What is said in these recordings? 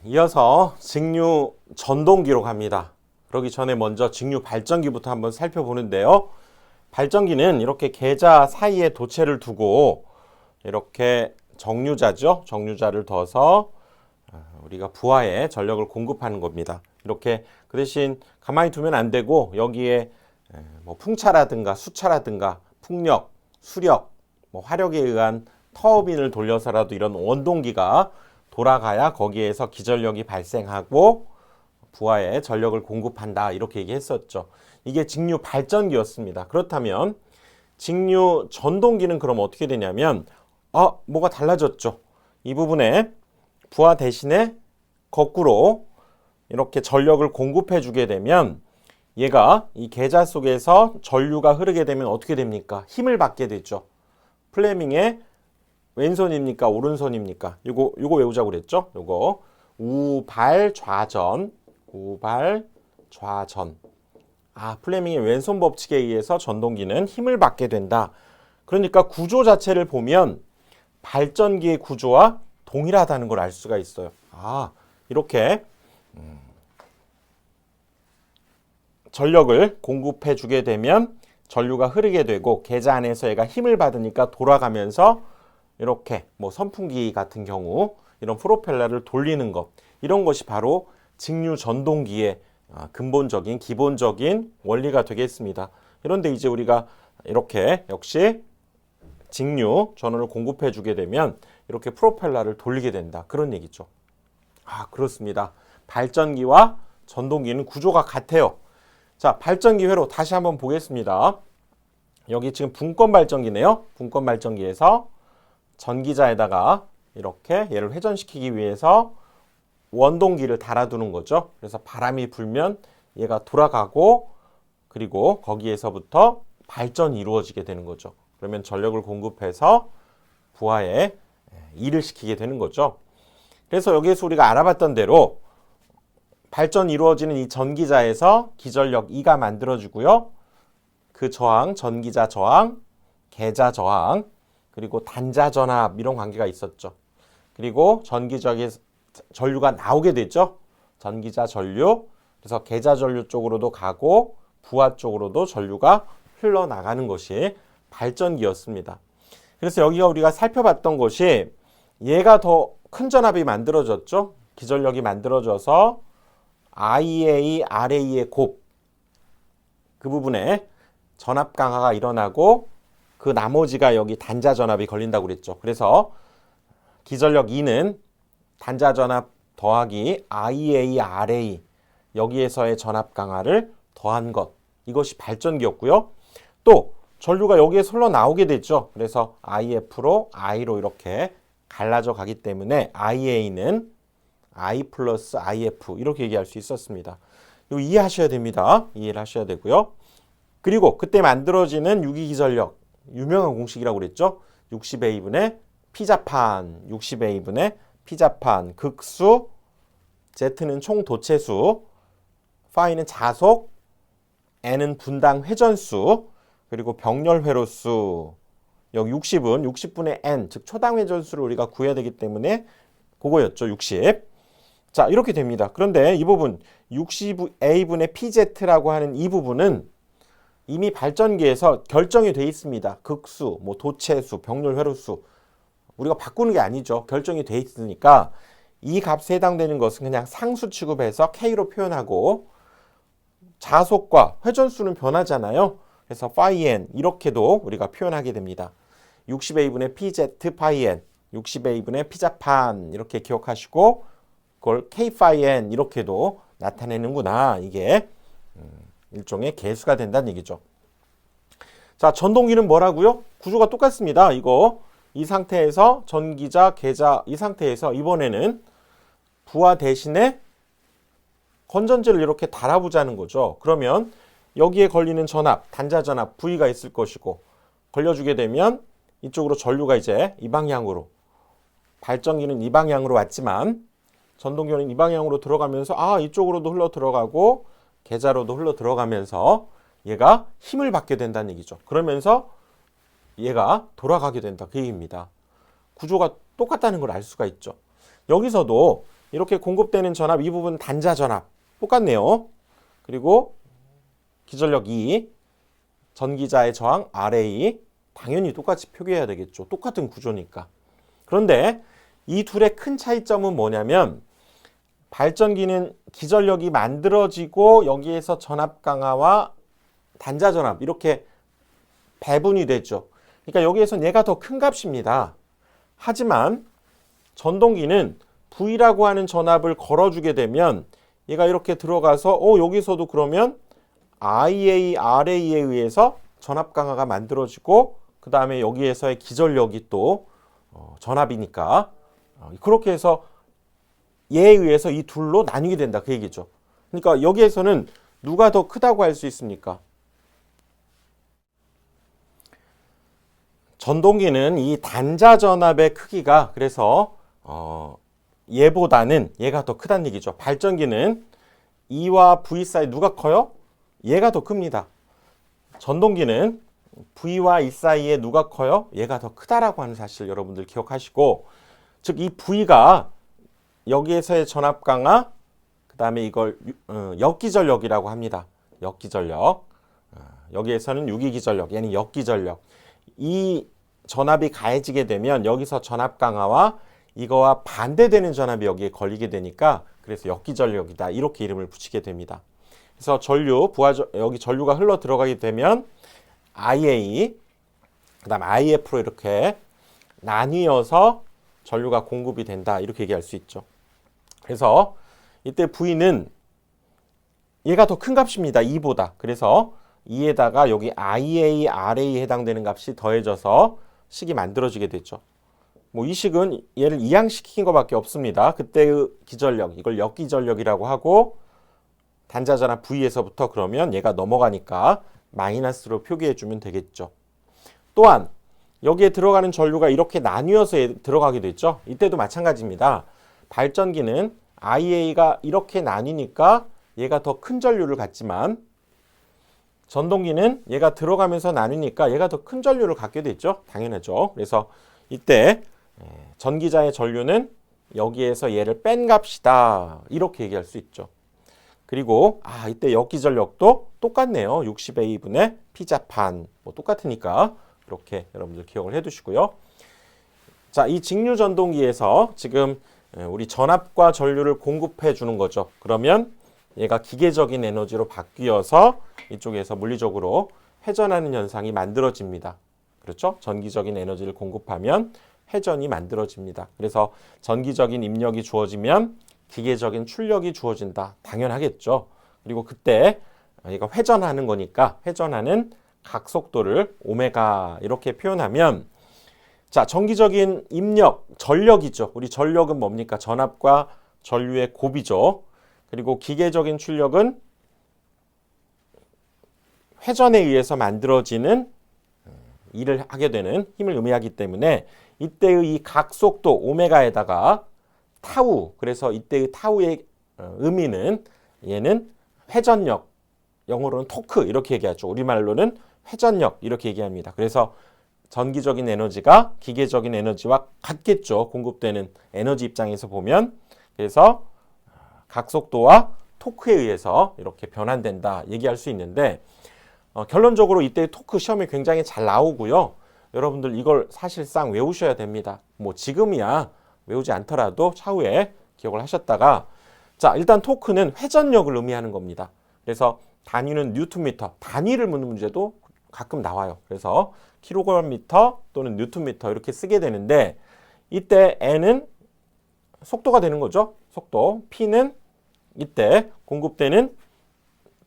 이어서 직류 전동기로 갑니다. 그러기 전에 먼저 직류 발전기부터 한번 살펴보는데요. 발전기는 이렇게 계자 사이에 도체를 두고 이렇게 정류자죠. 정류자를 둬서 우리가 부하에 전력을 공급하는 겁니다. 이렇게 그 대신 가만히 두면 안 되고 여기에 뭐 풍차라든가 수차라든가 풍력, 수력, 뭐 화력에 의한 터빈을 돌려서라도 이런 원동기가 돌아가야 거기에서 기전력이 발생하고 부하에 전력을 공급한다 이렇게 얘기했었죠. 이게 직류 발전기였습니다. 그렇다면 직류 전동기는 그럼 어떻게 되냐면 뭐가 달라졌죠. 이 부분에 부하 대신에 거꾸로 이렇게 전력을 공급해 주게 되면 얘가 이 계자 속에서 전류가 흐르게 되면 어떻게 됩니까? 힘을 받게 되죠. 플레밍의 왼손입니까? 오른손입니까? 요거 외우자고 그랬죠? 요거 우발좌전. 우발좌전. 플레밍의 왼손 법칙에 의해서 전동기는 힘을 받게 된다. 그러니까 구조 자체를 보면 발전기의 구조와 동일하다는 걸 알 수가 있어요. 이렇게 전력을 공급해 주게 되면 전류가 흐르게 되고 계자 안에서 얘가 힘을 받으니까 돌아가면서 이렇게 뭐 선풍기 같은 경우 이런 프로펠러를 돌리는 것, 이런 것이 바로 직류 전동기의 근본적인 기본적인 원리가 되겠습니다. 그런데 이제 우리가 이렇게 역시 직류 전원을 공급해 주게 되면 이렇게 프로펠러를 돌리게 된다, 그런 얘기죠. 그렇습니다. 발전기와 전동기는 구조가 같아요. 자, 발전기 회로 다시 한번 보겠습니다. 여기 지금 분권 발전기네요. 분권 발전기에서 전기자에다가 이렇게 얘를 회전시키기 위해서 원동기를 달아두는 거죠. 그래서 바람이 불면 얘가 돌아가고 그리고 거기에서부터 발전이 이루어지게 되는 거죠. 그러면 전력을 공급해서 부하에 일을 시키게 되는 거죠. 그래서 여기에서 우리가 알아봤던 대로 발전이 이루어지는 이 전기자에서 기전력 E가 만들어지고요. 그 저항, 전기자 저항, 계자 저항, 그리고 단자 전압 이런 관계가 있었죠. 그리고 전기적인 전류가 나오게 됐죠. 전기자 전류. 그래서 계자 전류 쪽으로도 가고 부하 쪽으로도 전류가 흘러나가는 것이 발전기였습니다. 그래서 여기가 우리가 살펴봤던 것이 얘가 더 큰 전압이 만들어졌죠. 기전력이 만들어져서 IA, RA의 곱, 그 부분에 전압 강화가 일어나고 그 나머지가 여기 단자 전압이 걸린다고 그랬죠. 그래서 기전력 E는 단자 전압 더하기 IA, RA 여기에서의 전압 강화를 더한 것, 이것이 발전기였고요. 또 전류가 여기에서 흘러나오게 됐죠. 그래서 IF로 I로 이렇게 갈라져 가기 때문에 IA는 I 플러스 IF 이렇게 얘기할 수 있었습니다. 이거 이해하셔야 됩니다. 이해를 하셔야 되고요. 그리고 그때 만들어지는 유기기전력, 유명한 공식이라고 그랬죠. 60A분의 P자판, 60A분의 P자판, 극수, Z는 총 도체수, 파이는 자속, N은 분당 회전수, 그리고 병렬 회로수. 여기 60분의 N, 즉 초당 회전수를 우리가 구해야 되기 때문에 그거였죠. 60. 자, 이렇게 됩니다. 그런데 이 부분 60A분의 PZ라고 하는 이 부분은 이미 발전기에서 결정이 돼 있습니다. 극수, 뭐 도체수, 병렬 회로수. 우리가 바꾸는 게 아니죠. 결정이 돼 있으니까 이 값에 해당되는 것은 그냥 상수 취급해서 K로 표현하고 자속과 회전수는 변하잖아요. 그래서 phi n 이렇게도 우리가 표현하게 됩니다. 60A분의 PZ phi n, 60A분의 P자판 이렇게 기억하시고 그걸 K phi n 이렇게도 나타내는구나. 이게 일종의 계수가 된다는 얘기죠. 자, 전동기는 뭐라고요? 구조가 똑같습니다. 이 상태에서 전기자, 계자 이 상태에서 이번에는 부하 대신에 건전지를 이렇게 달아보자는 거죠. 그러면 여기에 걸리는 전압, 단자 전압 V가 있을 것이고 걸려주게 되면 이쪽으로 전류가 이제 이 방향으로, 발전기는 이 방향으로 왔지만 전동기는 이 방향으로 들어가면서 이쪽으로도 흘러 들어가고 계자로도 흘러 들어가면서 얘가 힘을 받게 된다는 얘기죠. 그러면서 얘가 돌아가게 된다, 그 얘기입니다. 구조가 똑같다는 걸 알 수가 있죠. 여기서도 이렇게 공급되는 전압 이 부분 단자 전압 똑같네요. 그리고 기전력 E, 전기자의 저항 RA 당연히 똑같이 표기해야 되겠죠. 똑같은 구조니까. 그런데 이 둘의 큰 차이점은 뭐냐면 발전기는 기전력이 만들어지고 여기에서 전압 강화와 단자 전압 이렇게 배분이 되죠. 그러니까 여기에선 얘가 더 큰 값입니다. 하지만 전동기는 V라고 하는 전압을 걸어주게 되면 얘가 이렇게 들어가서 여기서도 그러면 IA, RA에 의해서 전압 강화가 만들어지고 그 다음에 여기에서의 기전력이 또 전압이니까 그렇게 해서 얘에 의해서 이 둘로 나뉘게 된다 그 얘기죠. 그러니까 여기에서는 누가 더 크다고 할 수 있습니까? 전동기는 이 단자 전압의 크기가 그래서 얘보다는 얘가 더 크다는 얘기죠. 발전기는 E와 V 사이 누가 커요? 얘가 더 큽니다. 전동기는 V와 E 사이에 누가 커요? 얘가 더 크다라고 하는 사실 여러분들 기억하시고, 즉 이 V가 여기에서의 전압 강화, 그 다음에 이걸 역기전력이라고 합니다. 역기전력. 여기에서는 유기기전력, 얘는 역기전력. 이 전압이 가해지게 되면 여기서 전압 강화와 이거와 반대되는 전압이 여기에 걸리게 되니까 그래서 역기전력이다 이렇게 이름을 붙이게 됩니다. 그래서 여기 전류가 흘러 들어가게 되면 IA, 그 다음 IF로 이렇게 나뉘어서 전류가 공급이 된다 이렇게 얘기할 수 있죠. 그래서 이때 V는 얘가 더 큰 값입니다. 2보다. 그래서 2에다가 여기 IA, RA에 해당되는 값이 더해져서 식이 만들어지게 되죠. 뭐 이 식은 얘를 이항시킨 것밖에 없습니다. 그때의 기전력, 이걸 역기전력이라고 하고 단자전압 V에서부터 그러면 얘가 넘어가니까 마이너스로 표기해주면 되겠죠. 또한 여기에 들어가는 전류가 이렇게 나뉘어서 들어가게 됐죠. 이때도 마찬가지입니다. 발전기는 IA가 이렇게 나뉘니까 얘가 더 큰 전류를 갖지만 전동기는 얘가 들어가면서 나뉘니까 얘가 더 큰 전류를 갖게 됐죠. 당연하죠. 그래서 이때 전기자의 전류는 여기에서 얘를 뺀 값이다 이렇게 얘기할 수 있죠. 그리고 이때 역기전력도 똑같네요. 60A분의 P자판 뭐 똑같으니까 이렇게 여러분들 기억을 해두시고요. 자, 이 직류전동기에서 지금 우리 전압과 전류를 공급해 주는 거죠. 그러면 얘가 기계적인 에너지로 바뀌어서 이쪽에서 물리적으로 회전하는 현상이 만들어집니다. 그렇죠? 전기적인 에너지를 공급하면 회전이 만들어집니다. 그래서 전기적인 입력이 주어지면 기계적인 출력이 주어진다. 당연하겠죠. 그리고 그때 얘가 회전하는 거니까 회전하는 각속도를 오메가 이렇게 표현하면 자, 전기적인 입력, 전력이죠. 우리 전력은 뭡니까? 전압과 전류의 곱이죠. 그리고 기계적인 출력은 회전에 의해서 만들어지는 일을 하게 되는 힘을 의미하기 때문에 이때의 이 각속도 오메가에다가 타우, 그래서 이때의 타우의 의미는 얘는 회전력, 영어로는 토크 이렇게 얘기하죠. 우리말로는 회전력 이렇게 얘기합니다. 그래서 전기적인 에너지가 기계적인 에너지와 같겠죠. 공급되는 에너지 입장에서 보면. 그래서 각속도와 토크에 의해서 이렇게 변환된다 얘기할 수 있는데 결론적으로 이때 토크 시험이 굉장히 잘 나오고요. 여러분들 이걸 사실상 외우셔야 됩니다. 뭐 지금이야 외우지 않더라도 차후에 기억을 하셨다가 자, 일단 토크는 회전력을 의미하는 겁니다. 그래서 단위는 뉴턴미터, 단위를 묻는 문제도 가끔 나와요. 그래서 킬로그램미터 또는 뉴턴미터 이렇게 쓰게 되는데 이때 N은 속도가 되는 거죠. 속도. P는 이때 공급되는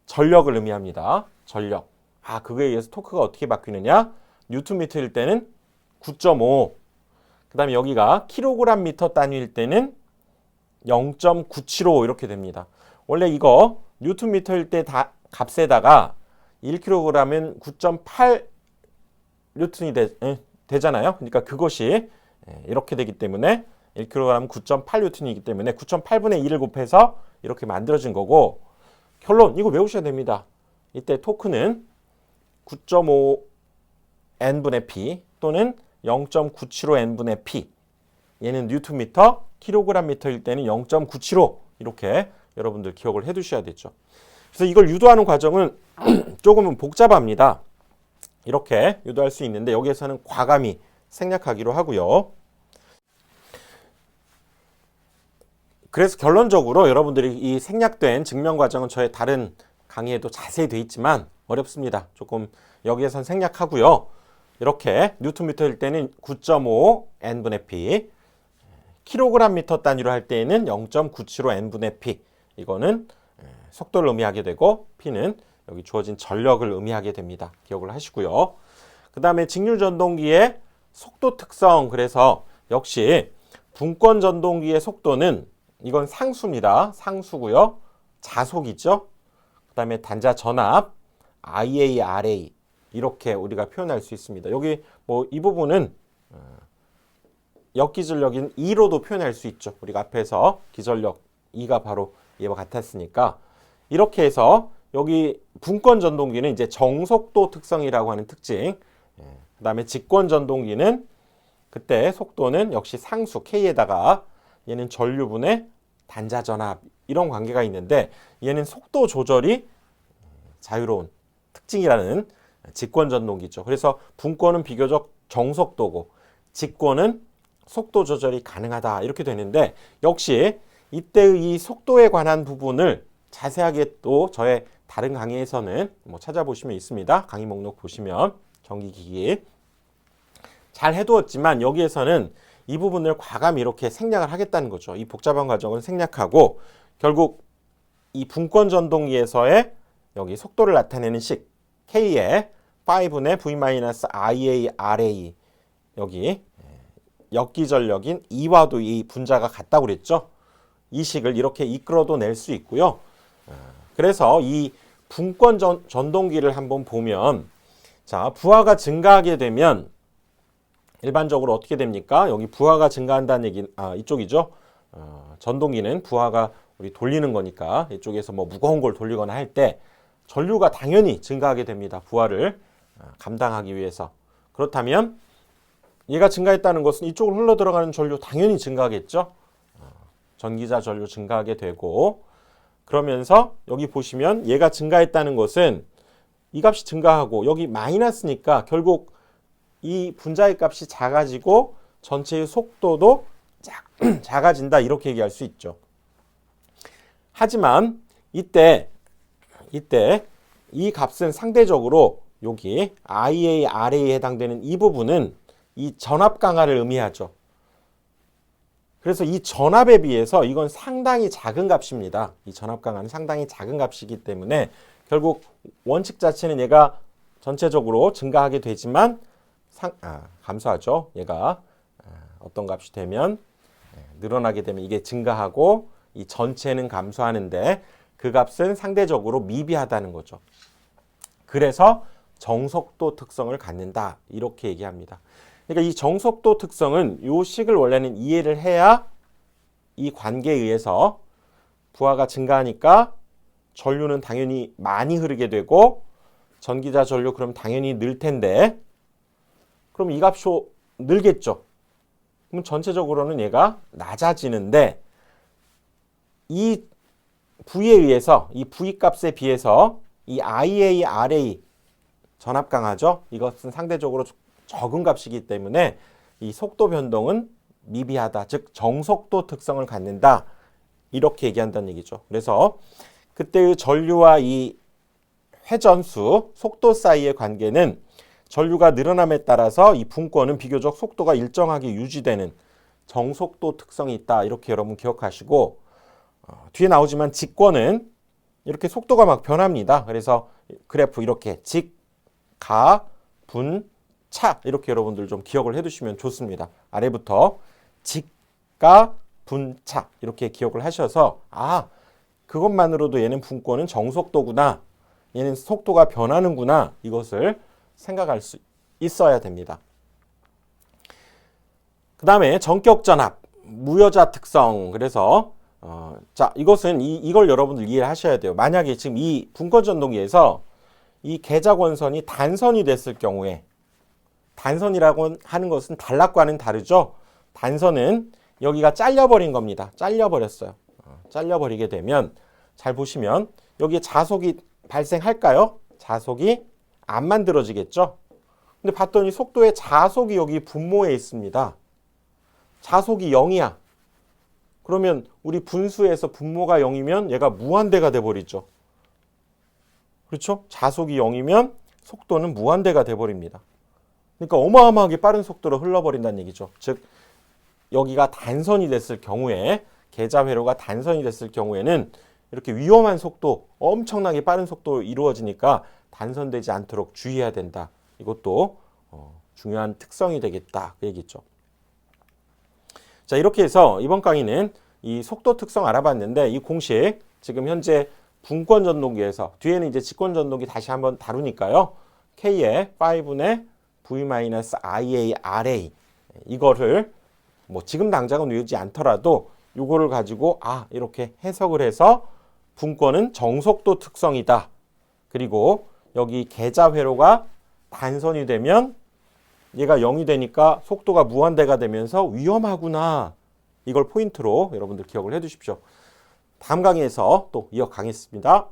전력을 의미합니다. 전력. 그거에 의해서 토크가 어떻게 바뀌느냐? 뉴턴미터일 때는 9.5. 그 다음에 여기가 킬로그램미터 단위일 때는 0.975 이렇게 됩니다. 원래 이거 뉴턴미터일 때 값에다가 1kg은 9.8 뉴턴이 되잖아요. 그러니까 그것이 이렇게 되기 때문에 1kg 9.8 뉴턴이기 때문에 9.8분의 1을 곱해서 이렇게 만들어진 거고 결론 이거 외우셔야 됩니다. 이때 토크는 9.5 n분의 p 또는 0.975 n분의 p 얘는 뉴턴미터, 킬로그램미터일 때는 0.975 이렇게 여러분들 기억을 해 두셔야 되죠. 그래서 이걸 유도하는 과정은 조금은 복잡합니다. 이렇게 유도할 수 있는데 여기에서는 과감히 생략하기로 하고요. 그래서 결론적으로 여러분들이 이 생략된 증명 과정은 저의 다른 강의에도 자세히 되어 있지만 어렵습니다. 조금 여기에선 생략하고요. 이렇게 뉴턴미터일 때는 9.5 n분의 p, 킬로그램미터 단위로 할 때에는 0.975 n분의 p. 이거는 속도를 의미하게 되고 p는 여기 주어진 전력을 의미하게 됩니다. 기억을 하시고요. 그 다음에 직류 전동기의 속도 특성. 그래서 역시 분권 전동기의 속도는 이건 상수입니다. 상수고요. 자속이죠. 그 다음에 단자 전압, IARA 이렇게 우리가 표현할 수 있습니다. 여기 뭐 이 부분은 역기전력인 E로도 표현할 수 있죠. 우리가 앞에서 기전력 E가 바로 얘와 같았으니까 이렇게 해서 여기 분권 전동기는 이제 정속도 특성이라고 하는 특징, 그 다음에 직권 전동기는 그때 속도는 역시 상수 K에다가 얘는 전류분의 단자 전압 이런 관계가 있는데 얘는 속도 조절이 자유로운 특징이라는 직권 전동기죠. 그래서 분권은 비교적 정속도고 직권은 속도 조절이 가능하다 이렇게 되는데 역시 이때의 이 속도에 관한 부분을 자세하게 또 저의 다른 강의에서는 뭐 찾아보시면 있습니다. 강의 목록 보시면 전기기기 잘 해두었지만 여기에서는 이 부분을 과감히 이렇게 생략을 하겠다는 거죠. 이 복잡한 과정은 생략하고 결국 이 분권 전동기에서의 여기 속도를 나타내는 식 K에 5분의 V-IARA 여기 역기전력인 E와도 이 분자가 같다고 그랬죠. 이 식을 이렇게 이끌어도 낼 수 있고요. 그래서 이 분권 전동기를 한번 보면 자 부하가 증가하게 되면 일반적으로 어떻게 됩니까? 여기 부하가 증가한다는 얘기 이쪽이죠. 전동기는 부하가 우리 돌리는 거니까 이쪽에서 뭐 무거운 걸 돌리거나 할 때 전류가 당연히 증가하게 됩니다. 부하를 감당하기 위해서. 그렇다면 얘가 증가했다는 것은 이쪽으로 흘러 들어가는 전류 당연히 증가하겠죠. 전기자 전류 증가하게 되고 그러면서 여기 보시면 얘가 증가했다는 것은 이 값이 증가하고 여기 마이너스니까 결국 이 분자의 값이 작아지고 전체의 속도도 작아진다 이렇게 얘기할 수 있죠. 하지만 이때 이 값은 상대적으로 여기 IARA에 해당되는 이 부분은 이 전압 강화를 의미하죠. 그래서 이 전압에 비해서 이건 상당히 작은 값입니다. 이 전압 강화는 상당히 작은 값이기 때문에 결국 원칙 자체는 얘가 전체적으로 증가하게 되지만 감소하죠. 얘가 어떤 값이 되면 늘어나게 되면 이게 증가하고 이 전체는 감소하는데 그 값은 상대적으로 미비하다는 거죠. 그래서 정속도 특성을 갖는다 이렇게 얘기합니다. 그러니까 이 정속도 특성은 이 식을 원래는 이해를 해야 이 관계에 의해서 부하가 증가하니까 전류는 당연히 많이 흐르게 되고 전기자 전류 그럼 당연히 늘 텐데 그럼 이 값이 늘겠죠. 그럼 전체적으로는 얘가 낮아지는데 이 V에 의해서 이 V 값에 비해서 이 IARA 전압 강하죠. 이것은 상대적으로 적은 값이기 때문에 이 속도 변동은 미비하다. 즉 정속도 특성을 갖는다. 이렇게 얘기한다는 얘기죠. 그래서 그때의 전류와 이 회전수, 속도 사이의 관계는 전류가 늘어남에 따라서 이 분권은 비교적 속도가 일정하게 유지되는 정속도 특성이 있다. 이렇게 여러분 기억하시고 뒤에 나오지만 직권은 이렇게 속도가 막 변합니다. 그래서 그래프 이렇게 직, 가, 분, 차 이렇게 여러분들 좀 기억을 해두시면 좋습니다. 아래부터 직, 가, 분, 차 이렇게 기억을 하셔서 그것만으로도 얘는 분권은 정속도구나. 얘는 속도가 변하는구나. 이것을 생각할 수 있어야 됩니다. 그 다음에 전격전압, 무여자 특성. 그래서 자 이것은 이걸 여러분들 이해를 하셔야 돼요. 만약에 지금 이 분권전동기에서 이 계좌권선이 단선이 됐을 경우에 단선이라고 하는 것은 단락과는 다르죠. 단선은 여기가 잘려버린 겁니다. 잘려버렸어요. 잘려버리게 되면 잘 보시면 여기에 자속이 발생할까요? 자속이 안 만들어지겠죠? 근데 봤더니 속도의 자속이 여기 분모에 있습니다. 자속이 0이야. 그러면 우리 분수에서 분모가 0이면 얘가 무한대가 돼버리죠. 그렇죠? 자속이 0이면 속도는 무한대가 돼버립니다. 그러니까 어마어마하게 빠른 속도로 흘러버린다는 얘기죠. 즉 여기가 단선이 됐을 경우에 계좌 회로가 단선이 됐을 경우에는 이렇게 위험한 속도, 엄청나게 빠른 속도로 이루어지니까 단선되지 않도록 주의해야 된다. 이것도 중요한 특성이 되겠다. 그 얘기죠. 자, 이렇게 해서 이번 강의는 이 속도 특성 알아봤는데 이 공식 지금 현재 분권 전동기에서 뒤에는 이제 직권 전동기 다시 한번 다루니까요. K의 5분의 V-IA RA 이거를 뭐 지금 당장은 외우지 않더라도 이거를 가지고 이렇게 해석을 해서 분권은 정속도 특성이다. 그리고 여기 계좌 회로가 단선이 되면 얘가 0이 되니까 속도가 무한대가 되면서 위험하구나. 이걸 포인트로 여러분들 기억을 해 두십시오. 다음 강의에서 또 이어가겠습니다.